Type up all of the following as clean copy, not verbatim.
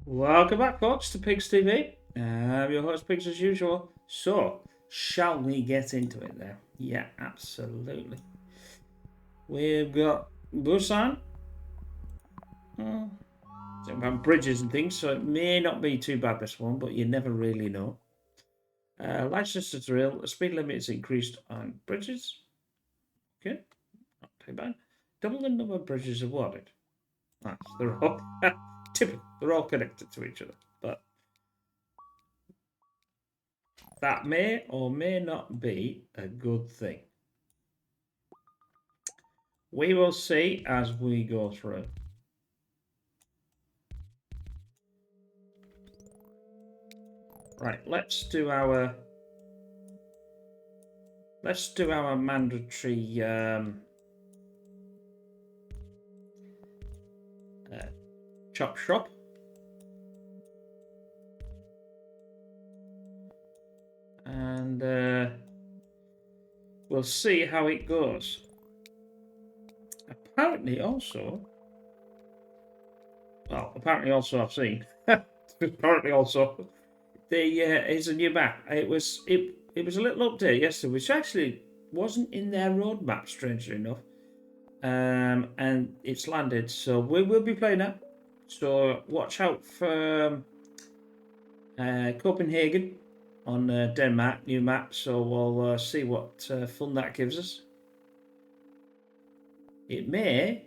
Welcome back, folks, to Pigs TV. I'm your host, Pigs, as usual. So, shall we get into it then? Yeah, absolutely. We've got Busan. About bridges and things, so it may not be too bad this one, but you never really know. License to drill. The speed limit is increased on bridges. Okay, not too bad. Double the number of bridges awarded. Nice. They're all typical. They're all connected to each other, but that may or may not be a good thing. We will see as we go through. Right, let's do our mandatory chop shop. And we'll see how it goes. Apparently also I've seen apparently also there is a new map. It was a little update yesterday, which actually wasn't in their roadmap, strangely enough. And it's landed, so we will be playing that. So watch out for Copenhagen on Denmark, new map. So we'll see what fun that gives us. It may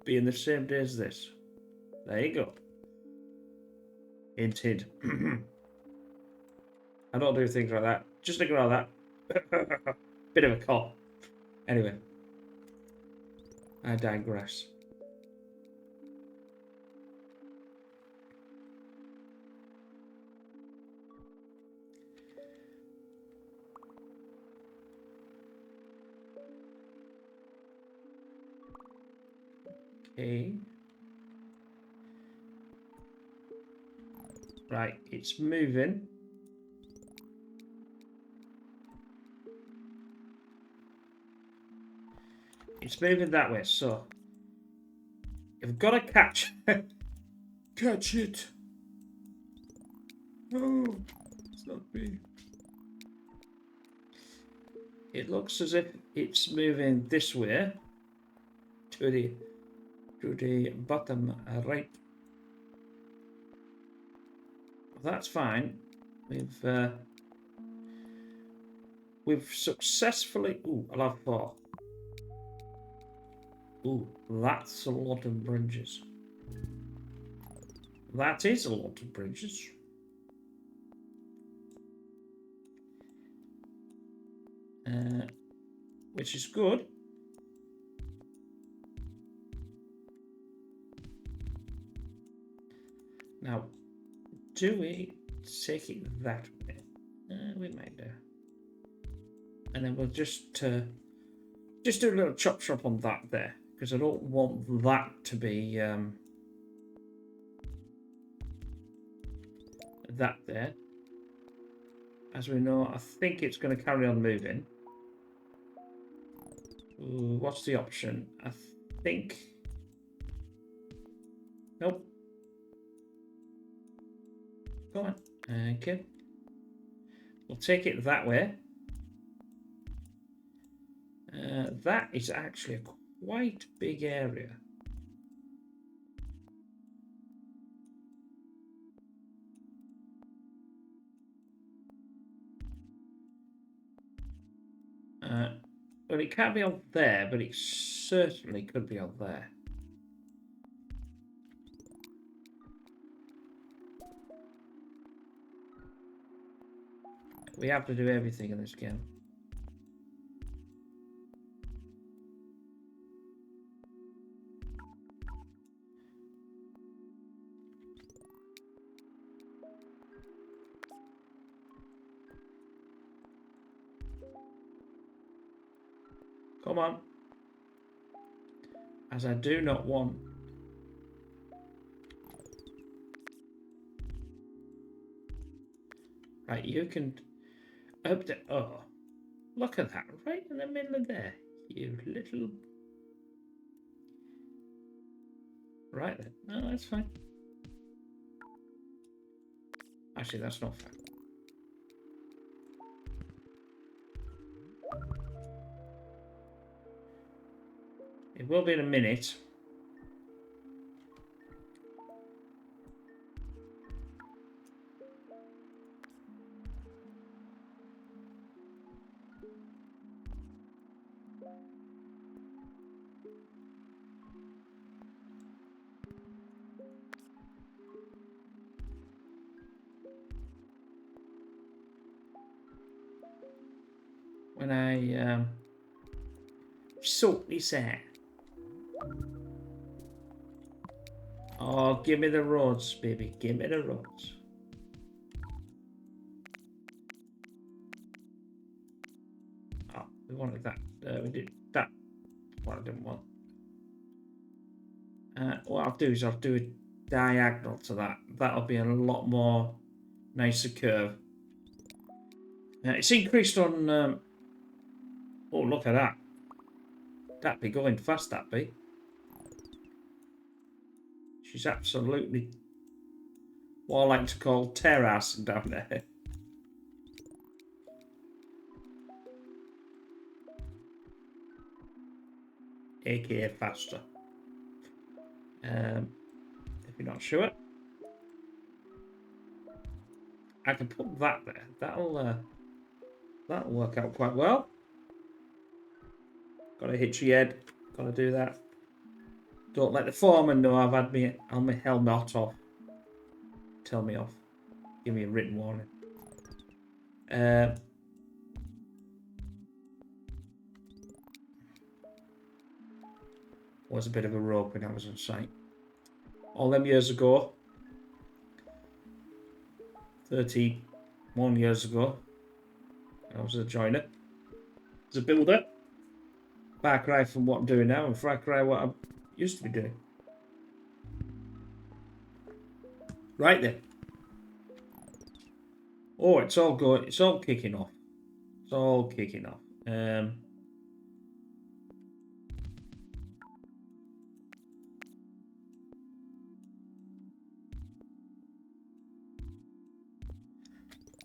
be in the same day as this. There you go. Hint, hint. I don't do things like that. Just ignore that. Bit of a cough. Anyway, I digress. Okay. Right, it's moving. It's moving that way, so you've got to catch catch it. Oh, it's not me. It looks as if it's moving this way to the bottom right. That's fine. We've successfully. Ooh, I'll have 4. Ooh, that's a lot of bridges. That is a lot of bridges. Which is good. Now, do we take it that way? We might do. And then we'll just do a little chop shop on that there, because I don't want that to be that there. As we know, I think it's going to carry on moving. Ooh, what's the option? I think... Nope. Go on. Okay. We'll take it that way. That is actually a quite big area. Well, it can't be on there, but it certainly could be on there. We have to do everything in this game. Come on. As I do not want. Right, you can update. Oh, look at that, right in the middle of there. You little. Right then. No, that's fine. Actually, that's not fair. It will be in a minute. When I sort this out. Oh, give me the roads, baby. Give me the roads. Oh, we wanted that. We did that. What I didn't want. What I'll do is I'll do a diagonal to that. That'll be a lot more nicer curve. It's increased on... oh, look at that. That'd be going fast, that be. She's absolutely what I like to call terracing down there. AKA faster. If you're not sure, I can put that there. That'll work out quite well. Got to hit your head. Got to do that. Don't let the foreman know I've had my helmet off. Tell me off. Give me a written warning. Was a bit of a rope when I was on site. All them years ago. 31 years ago. I was a joiner. As a builder. Far cry from what I'm doing now and far cry what I used to be doing. Right then. Oh, it's all good. It's all kicking off. It's all kicking off.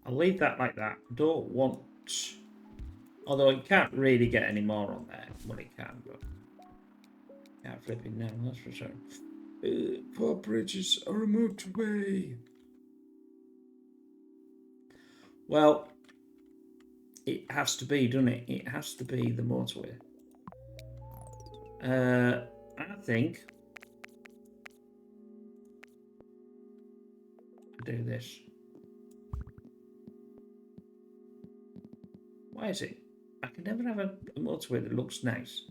I'll leave that like that. Don't want... Although it can't really get any more on there. Well, it can, but... Can't flip it now, that's for sure. Poor bridges are a motorway. Well, it has to be, doesn't it? It has to be the motorway. I think... I'll do this. Why is it? I can never have a motorway that looks nice.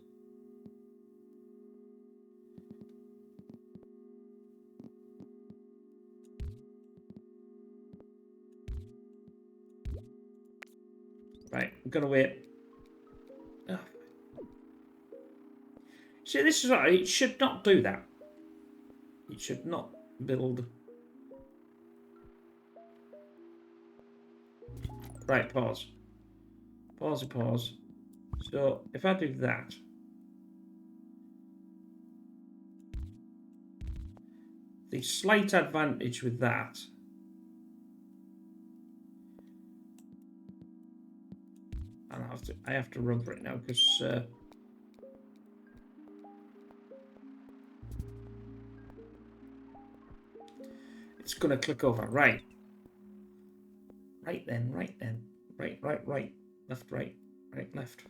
Right, I'm gonna wait. Oh. See, this is right. It should not do that. It should not build. Right, pause. Pause. So, if I do that. The slight advantage with that. And I have to run for it now because it's gonna click over. Right then. Right. Left, right, left.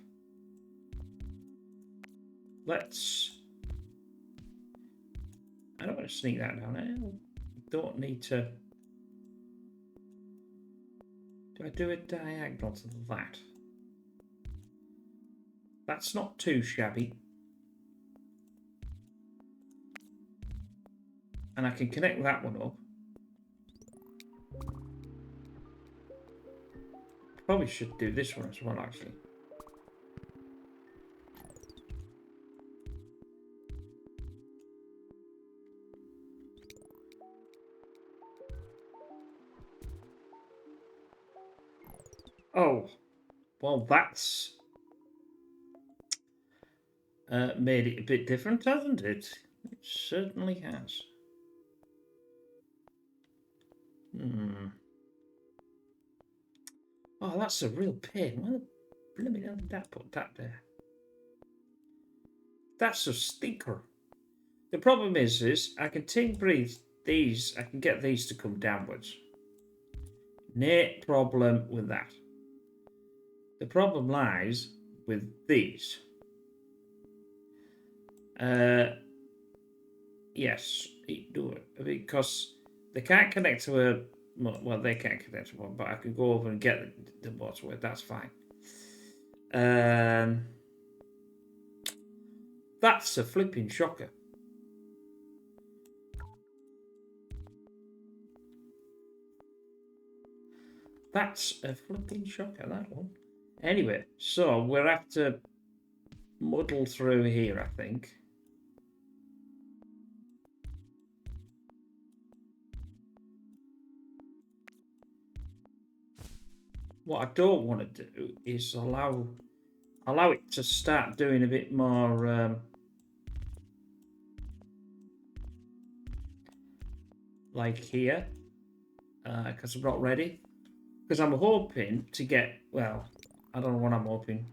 Let's... I don't want to sneak that down. I don't need to... Do I do a diagonal to that? That's not too shabby. And I can connect that one up. Probably should do this one as well, actually. Oh, well, that's made it a bit different, hasn't it? It certainly has. Oh, that's a real pain. Why the blooming hell did that put that there? That's a stinker. The problem is I can breathe these. I can get these to come downwards. No problem with that. The problem lies with these. Yes, do it because they can't connect to a. Well, they can't connect to one, but I can go over and get the motorway. That's fine. That's a flipping shocker. That's a flipping shocker, that one. Anyway, so we'll have to muddle through here, I think. What I don't want to do is allow it to start doing a bit more like here, because I'm not ready. Because I'm hoping to get, well, I don't know what I'm hoping.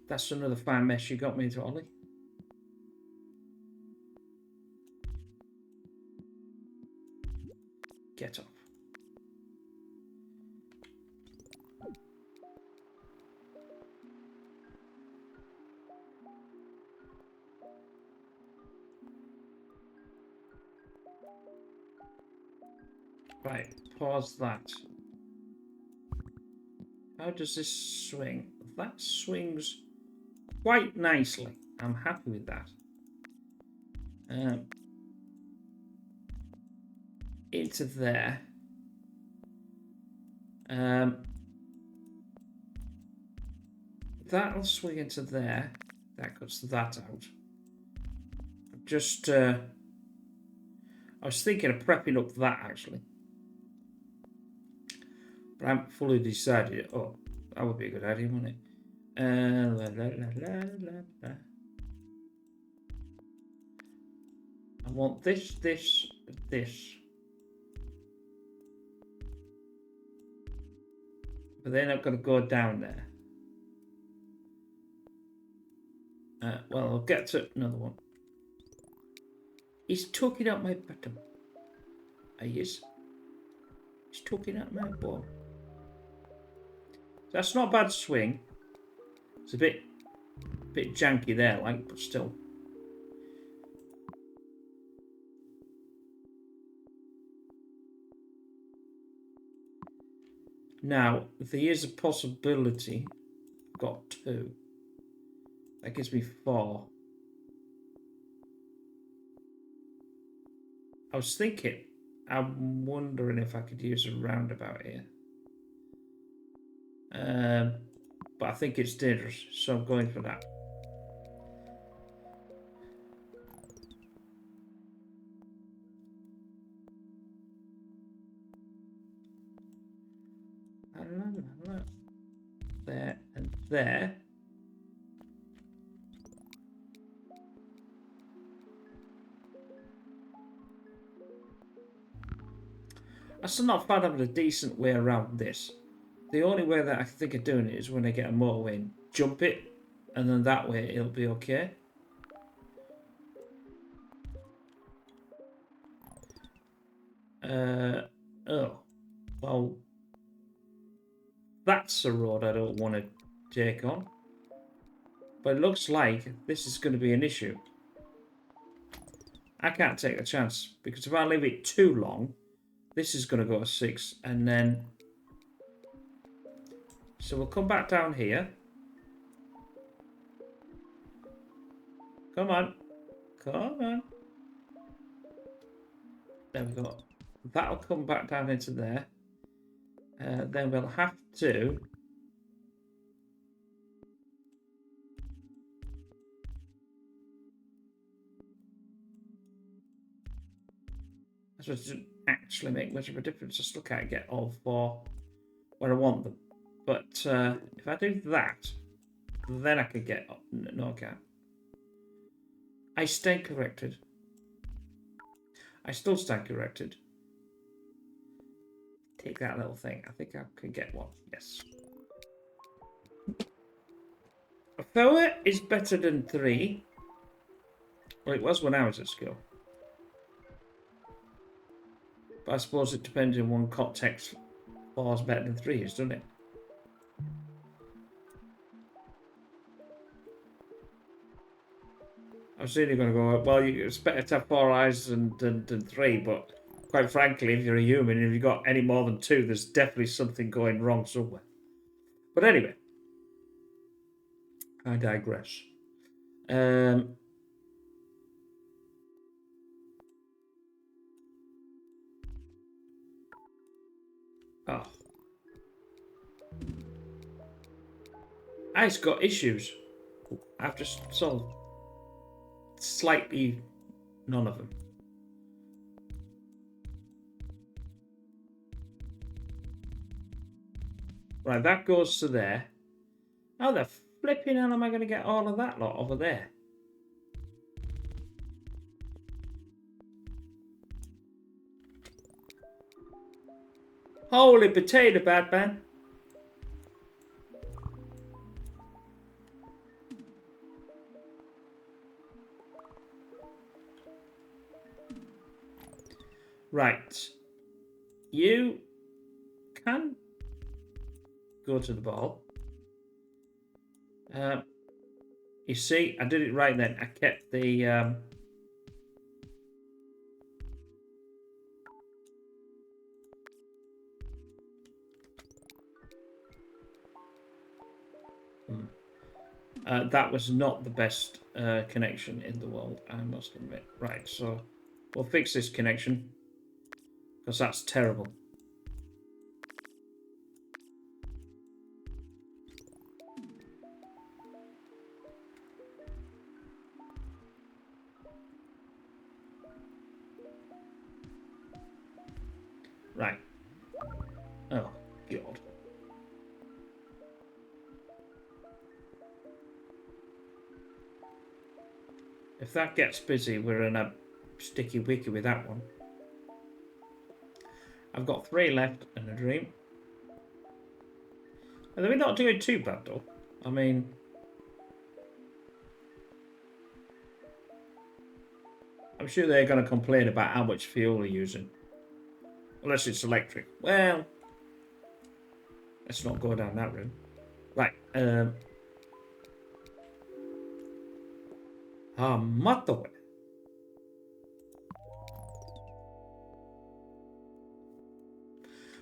That's another fine mess you got me into, Ollie. Get off. Right, pause that. How does this swing? That swings quite nicely. I'm happy with that. Into there. That'll swing into there. That cuts that out. Just, I was thinking of prepping up that actually. But I haven't fully decided yet. Oh, that would be a good idea, wouldn't it? I want this. But they're not going to go down there. Well, I'll get to another one. He's talking up my bottom. He is. He's talking up my ball. That's not a bad swing. It's a bit janky there, like, but still. Now, there is a possibility. I've got 2. That gives me 4. I was thinking, I'm wondering if I could use a roundabout here. But I think it's dangerous, so I'm going for that. There and there. I still not found having a decent way around this. The only way that I can think of doing it is when I get a motorway and jump it, and then that way it'll be okay. Oh, well, that's a road I don't want to take on. But it looks like this is going to be an issue. I can't take a chance, because if I leave it too long, this is going to go to 6, and then... So we'll come back down here. Come on. Come on. There we go. That'll come back down into there. Then we'll have to... I suppose it doesn't actually make much of a difference. I still can't get all 4 where I want them. But if I do that, Then I could get... No, I can't. I stand corrected. I still stand corrected. Take that little thing. I think I could get one. Yes. 4 is better than 3. Well, it was when I was at school. But I suppose it depends in one context. 4 is better than 3 is, doesn't it? I was really going to go, well, it's better to have 4 eyes than 3, but quite frankly, if you're a human and if you've got any more than 2, there's definitely something going wrong somewhere. But anyway, I digress. Oh. It's got issues. I've just solved slightly none of them. Right, that goes to there. How the flipping hell am I going to get all of that lot over there? Holy potato, Batman. Right. You can go to the ball. You see, I did it right then. I kept the... that was not the best connection in the world, I must admit. Right, so we'll fix this connection, because that's terrible. Right. Oh, God. If that gets busy, we're in a sticky wicky with that one. I've got 3 left and a dream. And we're not doing too bad, though. I mean... I'm sure they're going to complain about how much fuel we're using. Unless it's electric. Well... Let's not go down that route. Right, Motorway.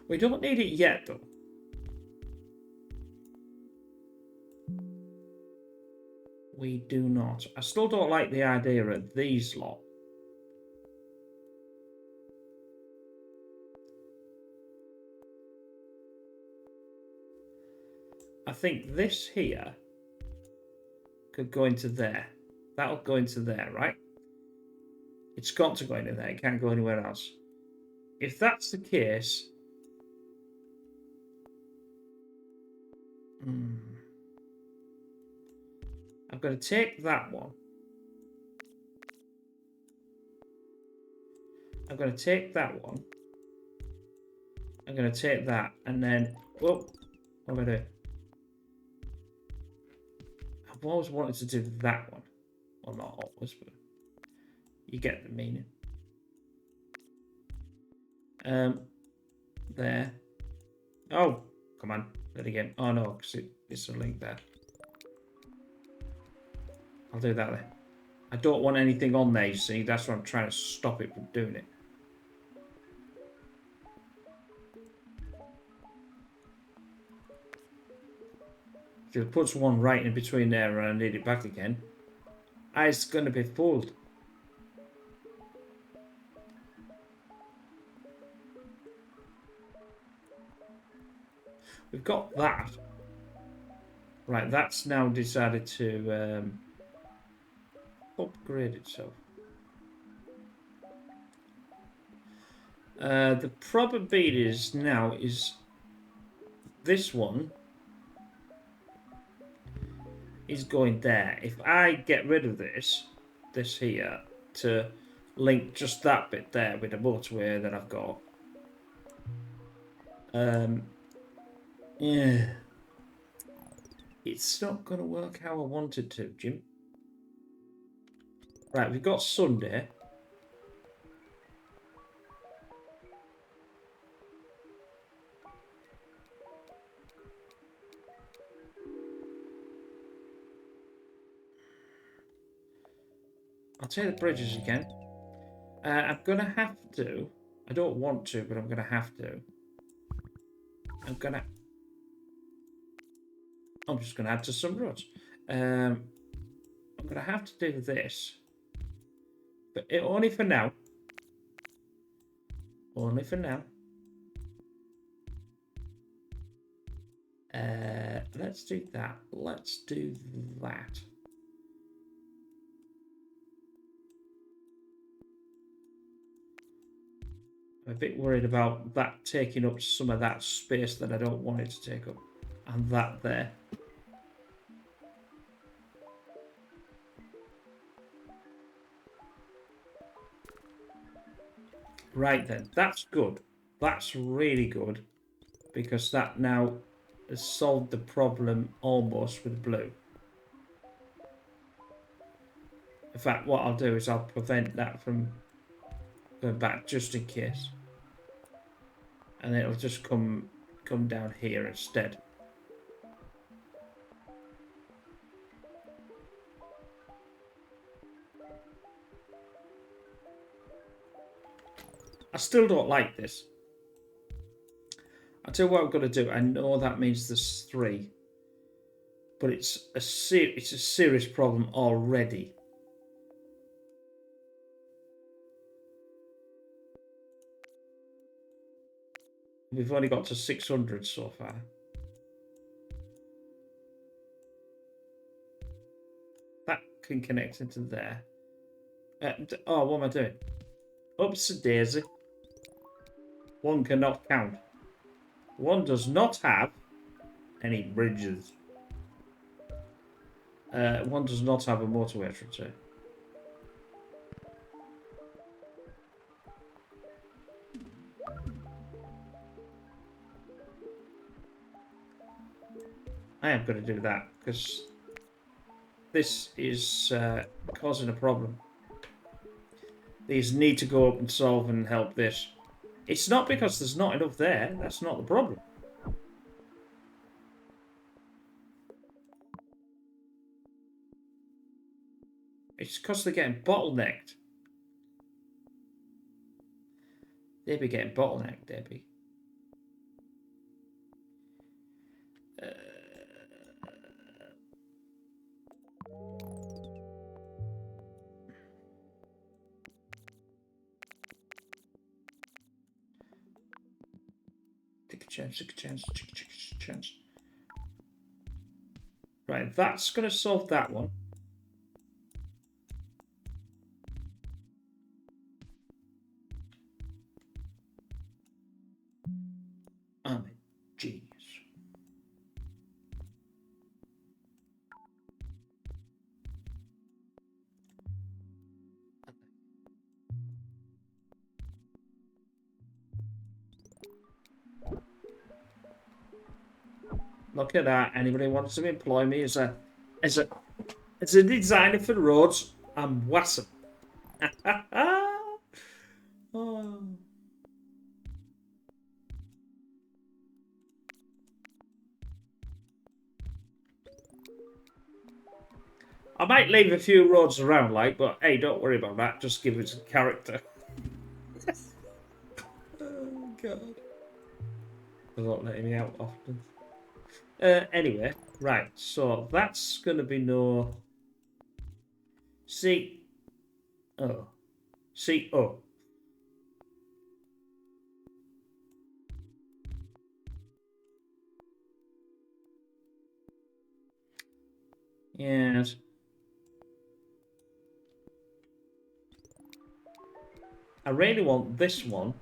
We don't need it yet, though. We do not. I still don't like the idea of these lot. I think this here could go into there. That'll go into there, right? It's got to go into there. It can't go anywhere else. If that's the case... I've got to take that one. I'm going to take that one. I'm going to take that and then... Whoa! What am I doing? I've always wanted to do that one. Well, not always, but... You get the meaning. There. Oh! Come on. Let it again. Oh, no, because it's a link there. I'll do that then. I don't want anything on there, you see. That's why I'm trying to stop it from doing it. If it puts one right in between there and I need it back again, it's going to be fooled. We've got that. Right, that's now decided to upgrade itself. The probability is now is this one is going there. If I get rid of this here, to link just that bit there with the motorway that I've got, yeah, it's not going to work how I wanted to, Jim. Right, we've got Sunday. I'll take the bridges again. I'm going to have to. I don't want to, but I'm going to have to. I'm just going to add to some roads. I'm going to have to do this. But only for now. Only for now. Let's do that. Let's do that. I'm a bit worried about that taking up some of that space that I don't want it to take up. And that there. Right then, that's good. That's really good. Because that now has solved the problem almost with blue. In fact, what I'll do is I'll prevent that from going back just in case. And it'll just come down here instead. I still don't like this. I'll tell you what I'm going to do. I know that means there's 3. But it's a serious problem already. We've only got to 600 so far. That can connect into there. Oh, what am I doing? Oopsie daisy. One cannot count. One does not have any bridges. One does not have a motorway, I should say. I am going to do that because this is causing a problem. These need to go up and solve and help this. It's not because there's not enough there. That's not the problem. It's because they're getting bottlenecked. They be getting bottlenecked, they be. Take a chance. Right, that's going to solve that one. I'm a genius. Look at that. Anybody wants to employ me as a designer for roads? I'm awesome. Oh. I might leave a few roads around, like, but hey, don't worry about that. Just give it some character. Oh, God. They're not letting me out often. Anyway, right, so that's going to be no... C-O. C-O. Yes. I really want this one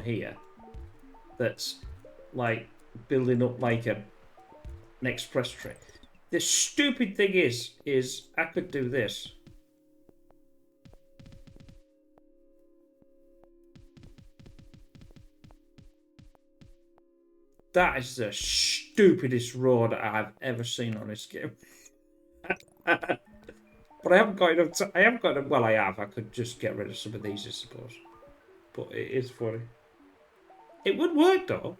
here, that's like building up like an express train. The stupid thing is I could do this. That is the stupidest road I've ever seen on this game. But I haven't got enough. I haven't got. Well, I have. I could just get rid of some of these, I suppose. But it is funny. It would work though.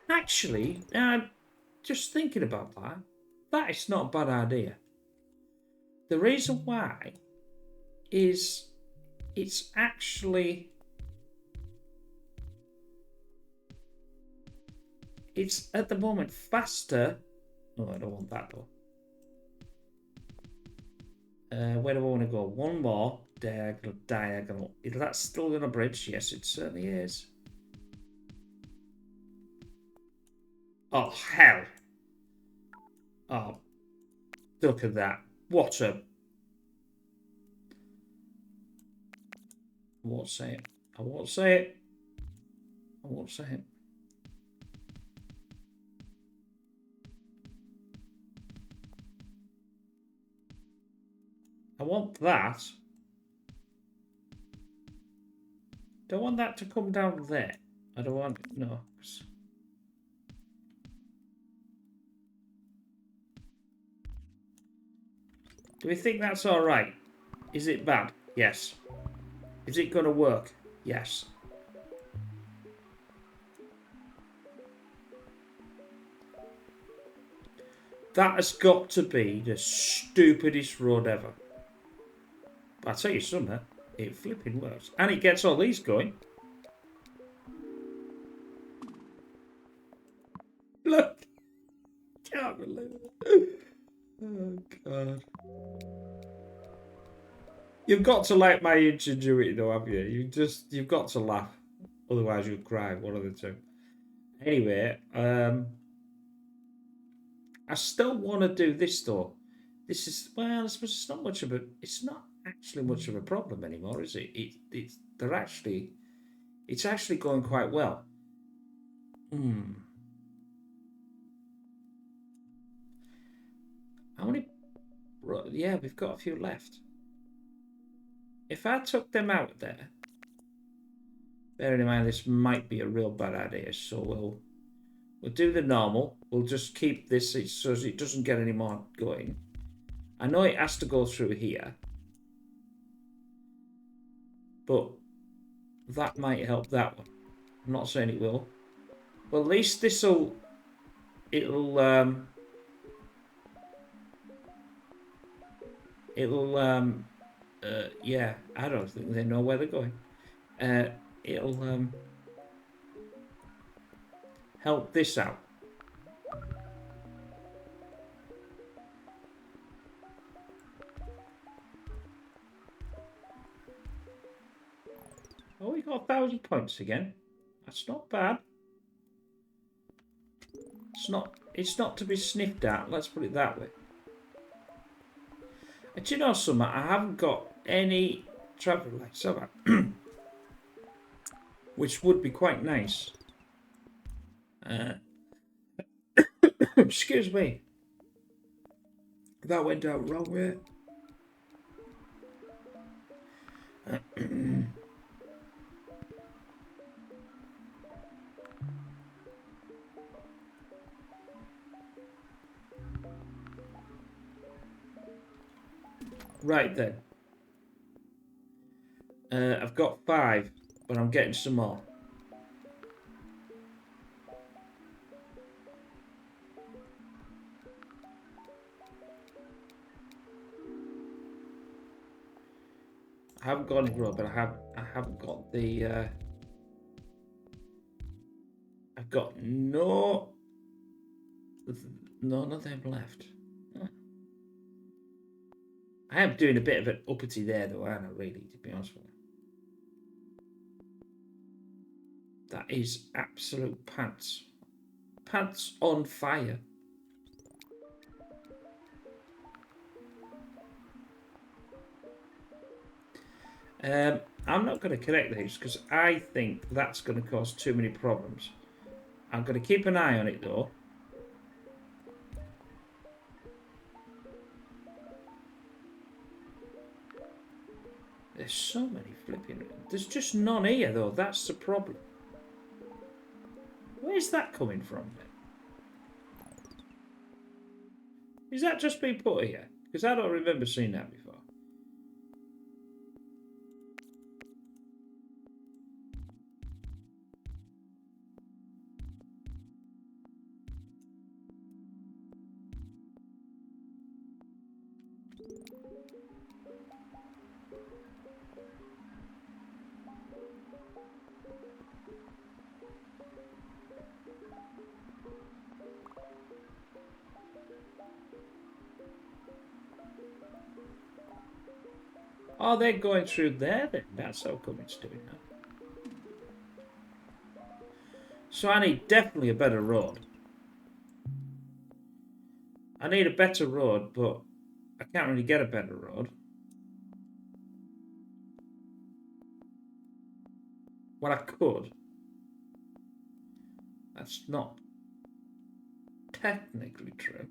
Actually, just thinking about that, that is not a bad idea. The reason why is it's actually it's at the moment faster. No, I don't want that though. Where do I want to go? One more diagonal. Is that still on a bridge? Yes, it certainly is. Oh hell! Oh, look at that! What a! I won't say it. I won't say it. I won't say it. I want that. Don't want that to come down there. I don't want no. Do we think that's all right? Is it bad? Yes. Is it going to work? Yes. That has got to be the stupidest road ever. But I'll tell you something, it flipping works. And it gets all these going. Look! Can't believe it. Oh, God. You've got to like my ingenuity though, have you? You've got to laugh. Otherwise you'll cry, one of the two. Anyway, I still want to do this though. This is, well, I suppose it's not actually much of a problem anymore, is it? It's actually going quite well. How many? Yeah, we've got a few left. If I took them out there, bearing in mind this might be a real bad idea, so we'll do the normal. We'll just keep this so it doesn't get any more going. I know it has to go through here, but that might help that one. I'm not saying it will. Well, at least it'll yeah, I don't think they know where they're going. It'll help this out. Oh, we got 1,000 points again. That's not bad. It's not to be sniffed at, let's put it that way. And do you know something? I haven't got any traffic lights, have I? Which would be quite nice. Excuse me. That went out wrong way. Right then. I've got 5, but I'm getting some more. I haven't got any road, but I haven't got the I've got none of them left. I am doing a bit of an uppity there though, aren't I, really, to be honest with you. That is absolute pants. Pants on fire. I'm not going to connect these because I think that's going to cause too many problems. I'm going to keep an eye on it though. There's so many flipping... There's just none here, though. That's the problem. Where's that coming from, then? Is that just been put here? Because I don't remember seeing that before. Oh, they're going through there then. That's how come it's doing that. So I need definitely a better road. I need a better road, but I can't really get a better road. Well, I could. That's not technically true.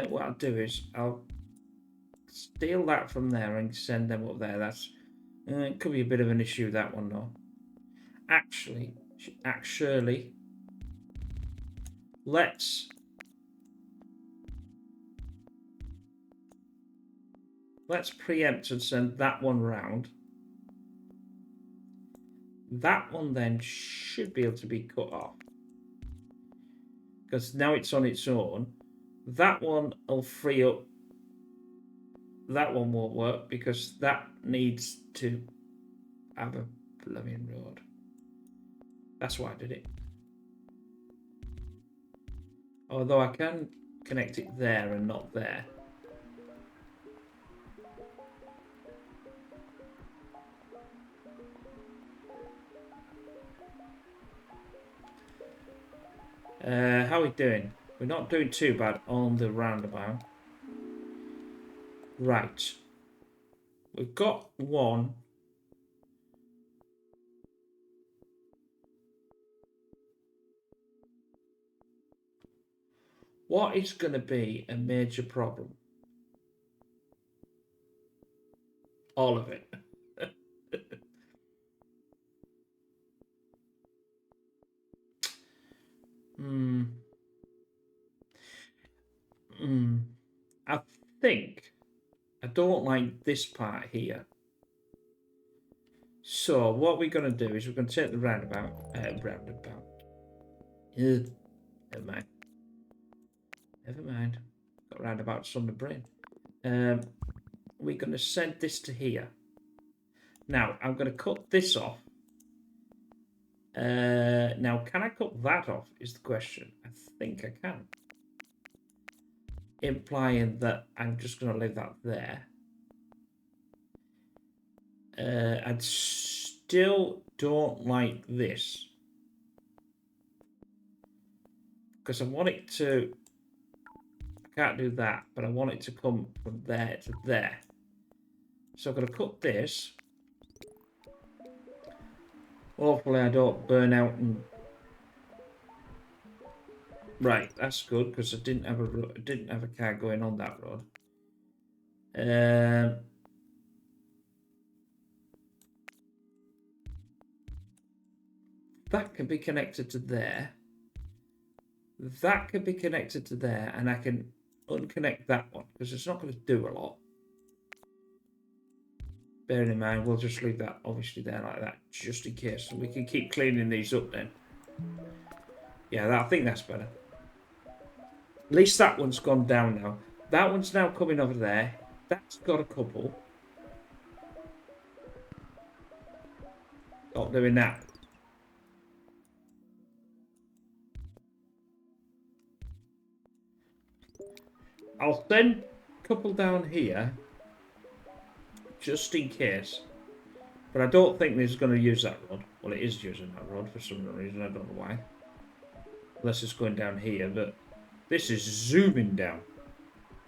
What I'll do is I'll steal that from there and send them up there. That's it could be a bit of an issue, that one, though. Actually, let's preempt and send that one round. That one then should be able to be cut off. Because now it's on its own. That one will free up. That one won't work because that needs to have a blooming road. That's why I did it. Although I can connect it there and not there. How are we doing? We're not doing too bad on the roundabout. Right. We've got one. What is going to be a major problem? All of it. I think I don't like this part here. So what we're going to do is we're going to take the roundabout. Never mind. Never mind. Got roundabouts on the brain. We're going to send this to here. Now, I'm going to cut this off. Now, can I cut that off is the question. I think I can. Implying that I'm just going to leave that there. I still don't like this. Because I want it to... I can't do that, but I want it to come from there to there. So I'm going to cut this. Hopefully I don't burn out and... Right, that's good because I didn't have a car going on that road. That can be connected to there. That can be connected to there, and I can unconnect that one because it's not going to do a lot. Bearing in mind, we'll just leave that obviously there like that, just in case. And we can keep cleaning these up then. Yeah, I think that's better. At least that one's gone down now. That one's now coming over there. That's got a couple. Stop doing that. I'll send a couple down here. Just in case. But I don't think it's going to use that road. Well, it is using that road for some reason. I don't know why. Unless it's going down here. But this is zooming down.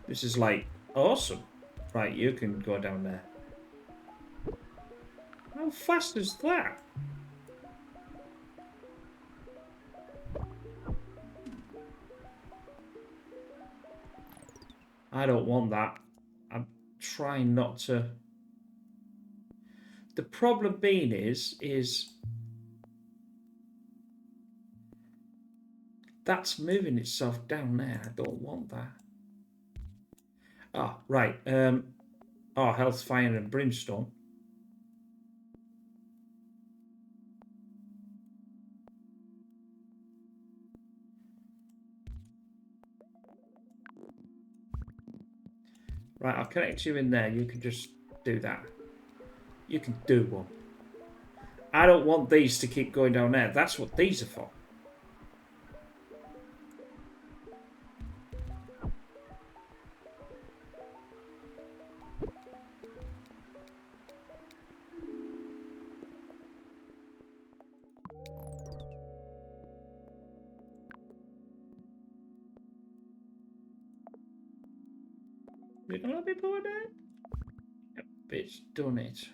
This is like awesome. Right, you can go down there. How fast is that? I don't want that. I'm trying not to... The problem being is that's moving itself down there. I don't want that. Oh, right. Oh, health, fire, and brimstone. Right, I'll connect you in there. You can just do that. You can do one. I don't want these to keep going down there. That's what these are for. We're gonna be doing it. Yep, it's done it.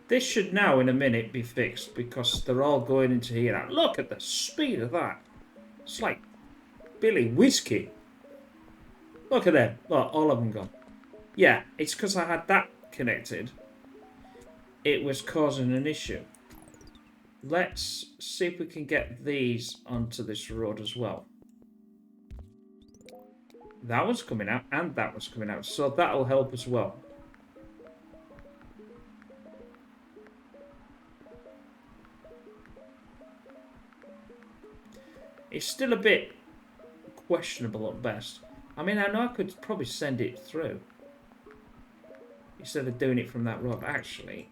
This should now, in a minute, be fixed because they're all going into here. Now, look at the speed of that. It's like Billy Whiskey. Look at them. Look, all of them gone. Yeah, it's because I had that connected. It was causing an issue. Let's see if we can get these onto this road as well. That one's coming out and that one's coming out. So that'll help as well. It's still a bit questionable at best. I mean, I know I could probably send it through instead of doing it from that road. Actually,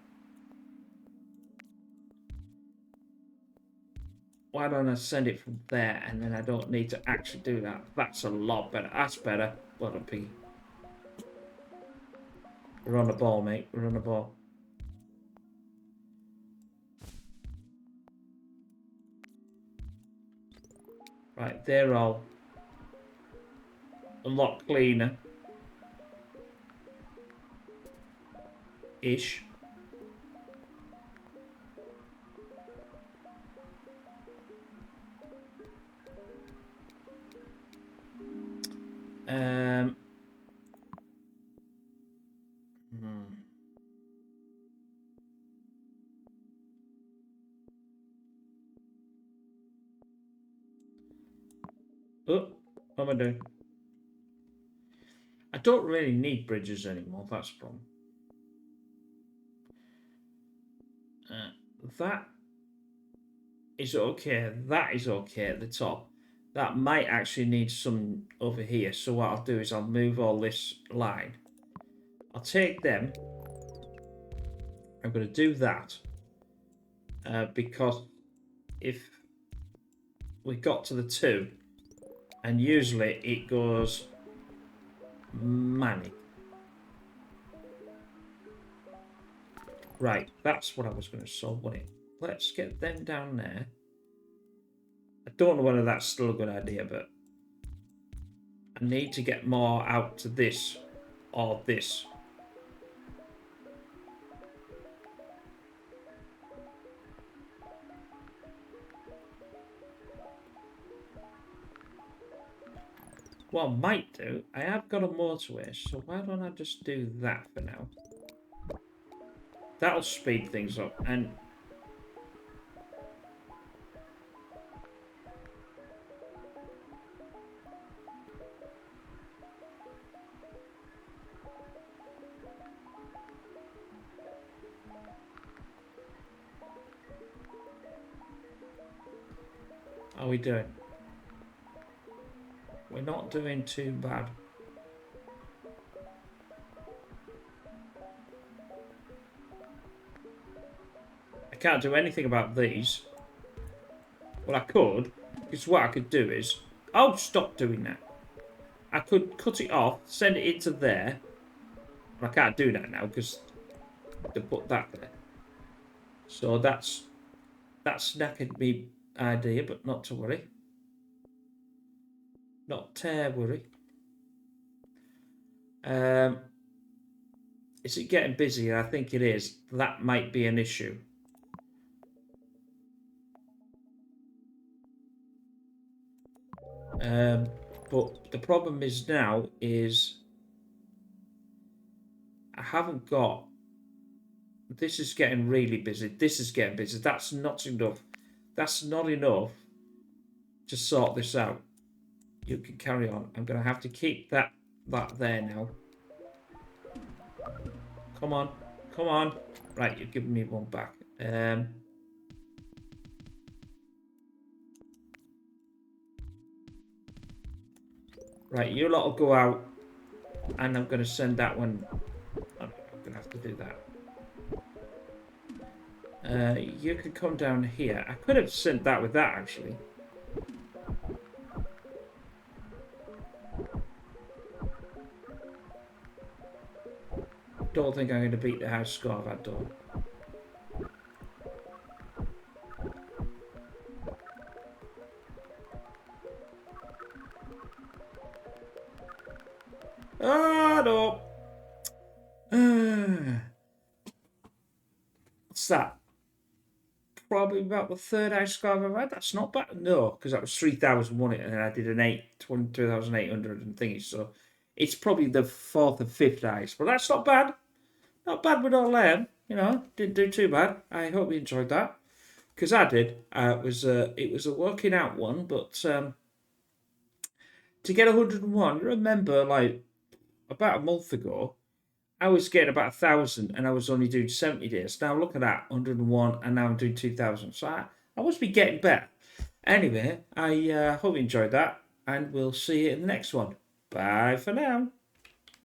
why don't I send it from there and then I don't need to actually do that? That's a lot better. That's better. What a pig. We're on the ball, mate. We're on the ball. Right, they're all a lot cleaner. Ish. Hmm. Oh, what am I doing? I don't really need bridges anymore. That's the problem. That is okay. That is okay at the top. That might actually need some over here. So what I'll do is I'll move all this line. I'll take them. I'm going to do that. Because if we got to the 2, and usually it goes manic. Right, that's what I was going to solve, wasn't it? Let's get them down there. I don't know whether that's still a good idea, but I need to get more out to this or this. What I might do, I have got a motorway, so why don't I just do that for now? That'll speed things up, and how are we doing? We're not doing too bad. I can't do anything about these. Well, I could, because what I could do is... Oh, stop doing that. I could cut it off, send it into there. But I can't do that now, because they put that there. So that's knackered me idea, but not to worry. Not to worry. Is it getting busy? I think it is. That might be an issue. But the problem is now is I haven't got. This is getting really busy. This is getting busy. That's not enough. That's not enough to sort this out. You can carry on. I'm going to have to keep that there now. Come on. Come on. Right, you're giving me one back. Right, you lot will go out. And I'm going to send that one. I'm going to have to do that. You could come down here. I could have sent that with that, actually. Don't think I'm going to beat the house score that door. Ah, no. What's that? Probably about the third house score I've ever had. That's not bad. No, because that was 3,000 won it, and then I did an 2,800 and thingy. So it's probably the fourth or fifth house. But that's not bad. Not bad with all them. You know, didn't do too bad. I hope you enjoyed that. Because I did. It was a working out one, but to get 101, you remember, like, about a month ago, I was getting about 1,000 and I was only doing 70 days. Now look at that, 101, and now I'm doing 2,000. So I must be getting better. Anyway, I hope you enjoyed that, and we'll see you in the next one. Bye for now.